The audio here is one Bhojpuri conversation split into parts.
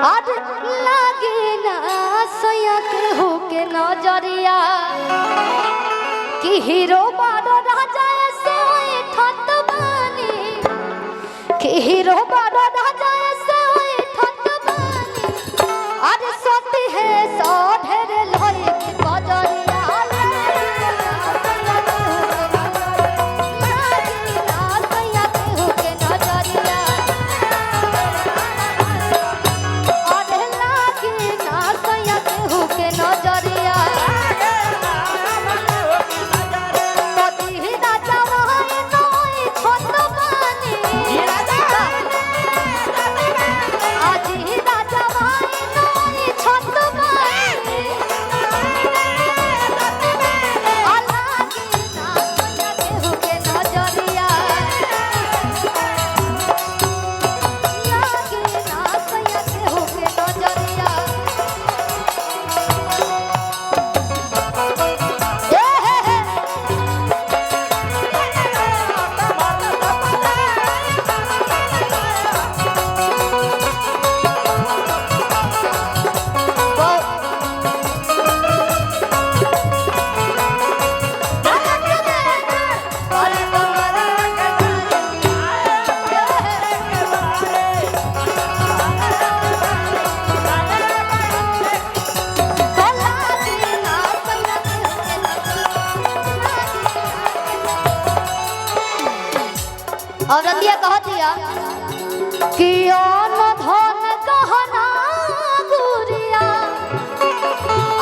आज लागे ना सया के हो के नजरिया कि हीरो बारो राजा ऐसे होए ठत बानी कि हीरो बारो राजा ऐसे होए ठत बानी आज सती है सो ढेर लोई की बजरिया और रतिया कहतिया कि अन धन कहना गुरिया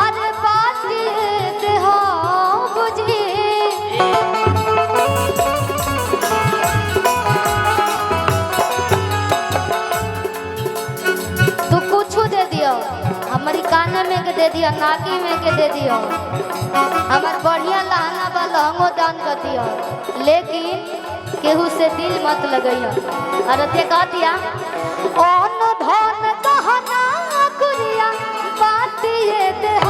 अरे बाती देह बुझी तू कुछ दे दियो हमारी कान में के दे दियो नाकी में के दे दियो हमार बढ़िया लहंगा बा लहंगो दान कर दियो लेकिन केहू से दिल मत लगइयो। अरते कहतिया ओन धन कहना गुरिया बातिए देह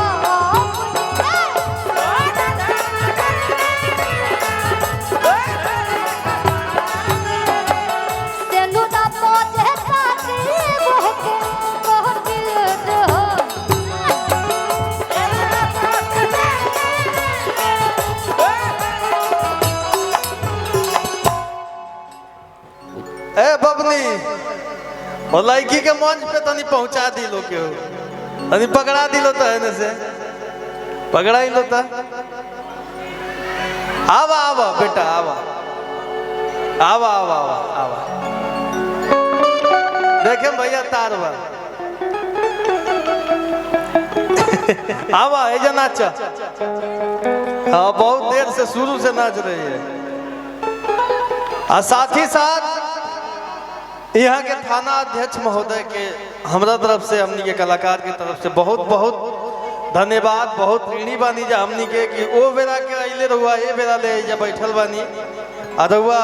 तेनु दा पोजे काटी बहके कहती देह ए बबनी और लड़की के मंच पे तनी पहुंचा दिलो के हो तनी पकड़ा दिलो तो है न से पकड़ा ही लो ता आवा आवा बेटा आवा आवा आवा आवा आवा देखे भैया तारवा आवा ये नाचा हाँ बहुत देर से शुरू से नाच रही है और साथ ही साथ यहाँ के थाना अध्यक्ष महोदय के हमरा तरफ से हमनी के कलाकार की तरफ से बहुत बहुत धन्यवाद बहुत ऋणी बानी जा हमनी के कि ओ बेरा के अइले रहुआ ए बेरा ले जा बैठल बानी अरुआ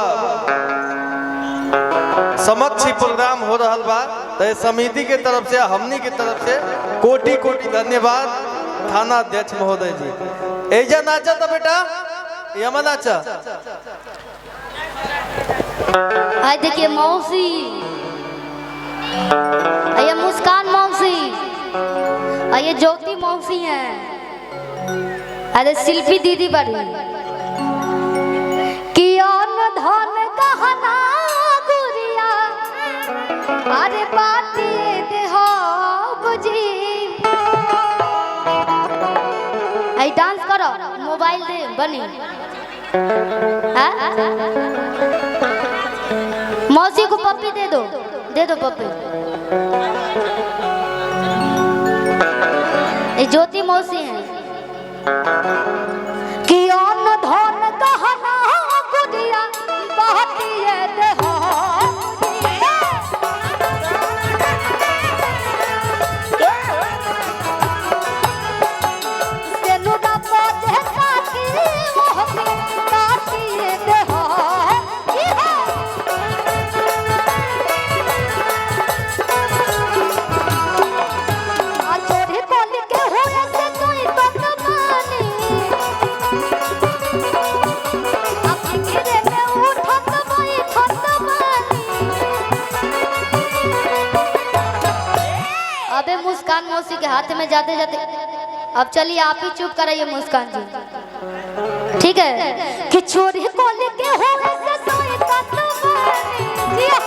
समक्ष प्रोग्राम हो रहा बा तो समिति के तरफ से हमनी के तरफ से कोटि कोटि धन्यवाद थाना अध्यक्ष महोदय जी। एजा नाचा था बेटा ये नाचा आई देखिए मौसी ये मुस्कान मौसी ये ज्योति मौसी हैं अरे शिल्पी दीदी बड़ी कि अन धन कहना गुरिया अरे बाती देह बुझी आई डांस करो मोबाइल दे बनी मौसी को पप्पी दे दो पप्पी ये ज्योति मौसी है कि अन धन कहना गुदिया बहती है देह मुस्कान मौसी के हाथ में जाते जाते अब चलिए आप ही चुप कराइए मुस्कान जी, ठीक है। कि चोरी को लेके हो ऐसे सोए जिया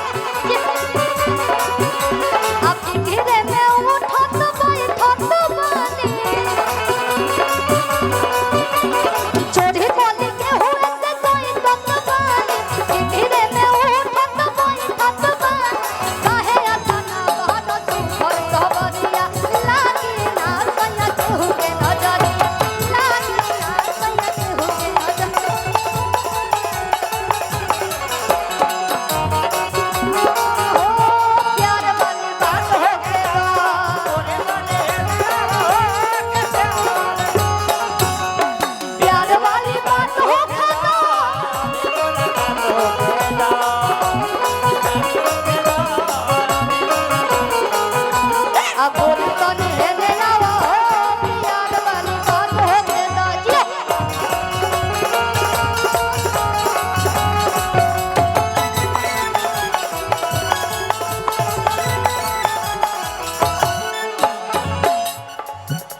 अब घिरे में उठत बैठत बानी चोरी को लेके हो ऐसे सोए बानी घिरे में उठत बैठत बानी काहे अतना बहन तू घर सबरिया लागी ना सैया केहू के नजरिया लागी ना सैया केहू के नजरिया प्यार वाली बात हो प्यार वाली बात हो अब बोली तो नहीं देना प्यार वाली बात हो जिया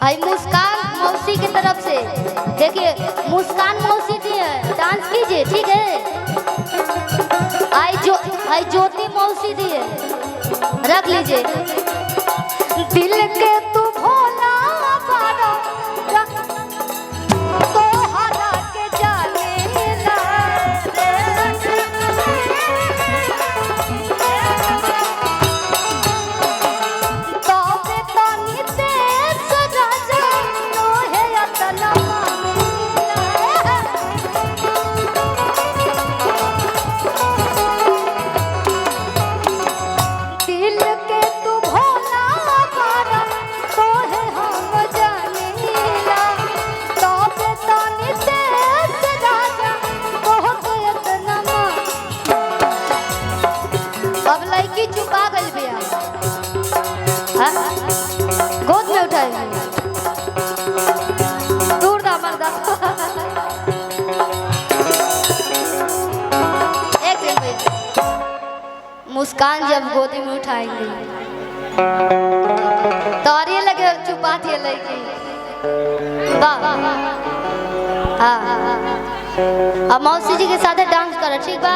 आई मुस्कान मौसी की तरफ से देखिए मुस्कान मौसी जी है डांस कीजिए ठीक है। आई ज्योति मौसी दी है रख लीजिए। दिल के तू भोला बारा तो हरा के जाने ला तबे तनी देश राजा तोहे अतना दिल के तू भोला बारा तोहे हम जानीला तबे तनी देश राजा तोहे अतना अब लड़की चुपा गई बिया हाँ? गोद में उठाई दूर दा मर्दा एक दिन में मुस्कान जब गोदी में उठाएंगे तो और ये लगे चुपाती है लड़की वाह हाँ अब मौसी जी के साथ डांस करो ठीक बा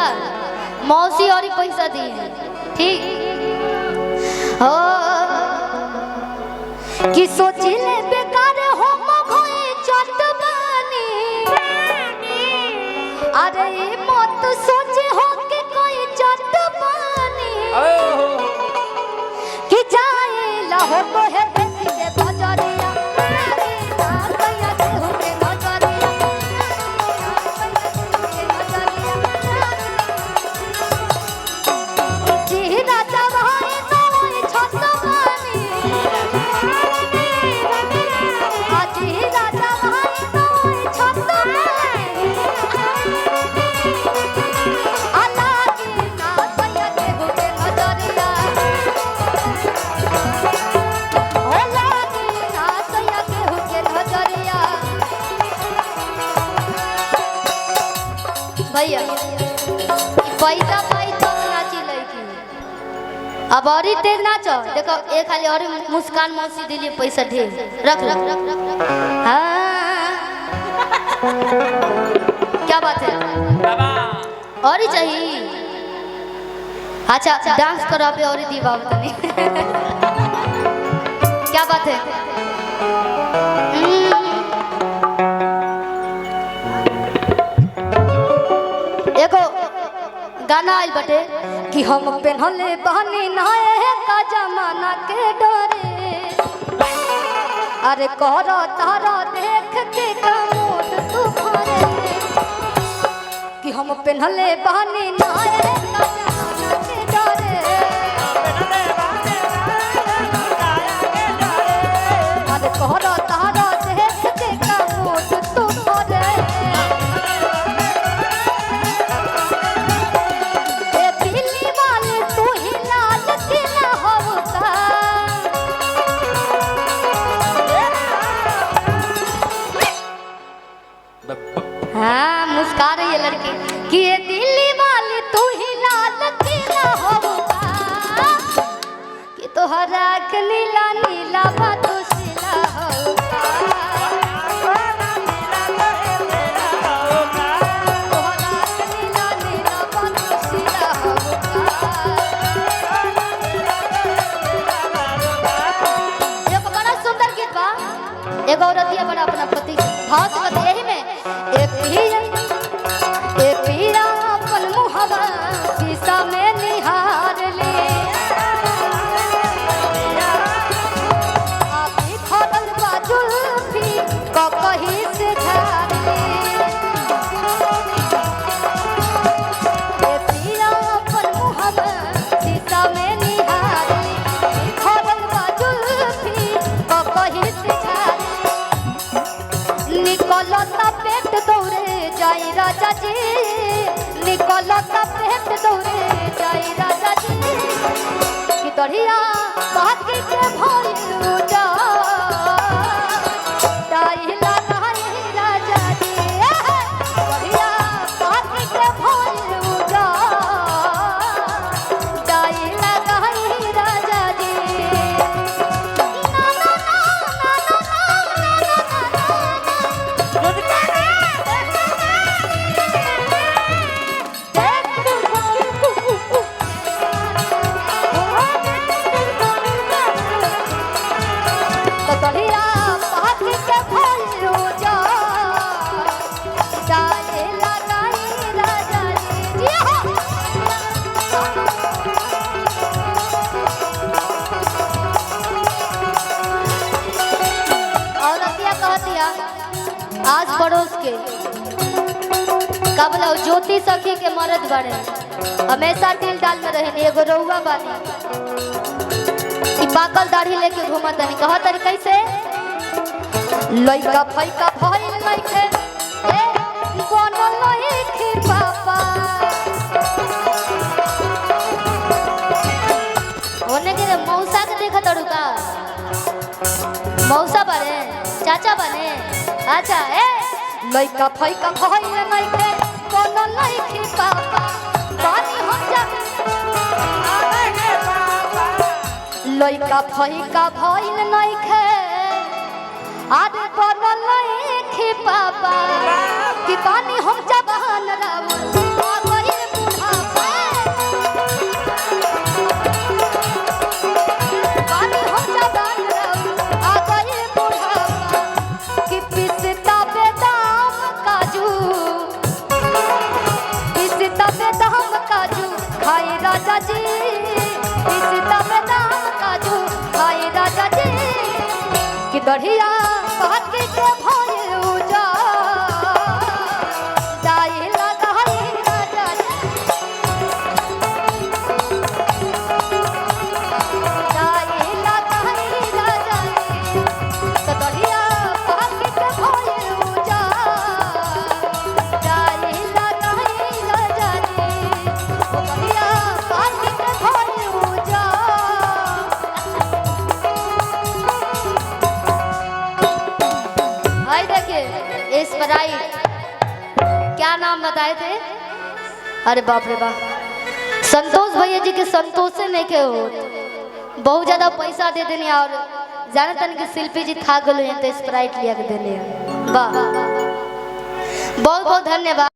मौसी और ही पैसा दिए ठीक हो कि सोचिले बेकार हो मघोए चटबानी अरे मत सोचे हो के कोई चटबानी कि जाए लहो तो है देखी के बजरिया लागे ना सैया केहू के नजरिया जी राजा भाई नोए छतबानी जी राजा भाई नोए छतबानी अलागी ना सैया केहू के नजरिया ओ लागी ना सैया केहू के नजरिया भैया पैसा पाई तो नाची लड़की अब और ही तेज नाचो देखो एक खाली और मुस्कान मौसी दिली पैसा ढेर रख हाँ क्या बात है और ही चाहिए अच्छा डांस करो पे और ही दी बाबू तनी क्या बात है एगो गाना आइल बटे कि हम पेन्हले बहनी नए का जमाना के डरे अरे करो तारा देख के कमोद तू भरे कि हम पेन्हले बहनी नए का जमाना के डरे अरे करो तारा देख के कमोद तू भरे हाँ मुस्का रही है लड़की कि ये दिल्ली वाली तू ही लाल किला होगा कि तो तोहरा के नीला नीला बतुसिला हो तोहरा के नीला नीला बतुसिला हो एक बड़ा सुंदर गीत बा। एगो औरतिया बड़ा अपना पति भाव से बता यही में एक पीरा अपन मुहबा शीशा में निहार ले आपी खड़ल बा जुल्फी ककही से झाड़ ले एक पीरा अपन मुहबा शीशा में निहार ले खड़ल बा जुल्फी ककही से झाड़ निकलता पेट दौड़े जाई राजा जी निकलता पेट दौड़े जाई राजा जी कि तोड़िया बाकी के भइल जा दाई लगाई राजा जी तोड़िया बाकी के भइल जा दाई लगाई राजा जी ना ना ना आज पड़ोस के कबला ज्योति सखी के मर्द बड़े हमेशा दिल डाल में रहे एगो रउआ बानी कि पाकल दाढ़ी लेके घूमत तनी कहा तरी कैसे लइका फइका भइल नइखे ए कोनो लइकी पापा ओने के मौसा के देखा तड़ू का मौसा बने चाचा बने अच्छा ए लइका फइका भइल नइखे कोनो लइकी पापा बानी हम जा लइका फइका भइल नइखे आदे कोनो लइकी पापा कि बानी हम जवान रावण आ गइल बुढ़ापा बानी हम जवान रावण आ गइल बुढ़ापा कि पिसता बेदाम काजू पिसता बेदाम काजू खाए राजा जी पिसता बेदाम काजू खाए राजा जी कि बढ़िया बात के भइल जा जाए लगाई राजा जी जाए लगाई राजा जी तो बढ़िया बात के भइल जा जाए लगाई राजा जी तो बढ़िया बात के भइल जा भाई देखिए स्प्राइट क्या नाम बताए थे अरे बाप रे बाप संतोष भैया जी के संतोषे नहीं के हो बहुत ज्यादा पैसा दे देनी और जाने तन के शिल्पी जी था गलो तो स्प्राइट लिया के देने वाह बहुत बहुत धन्यवाद।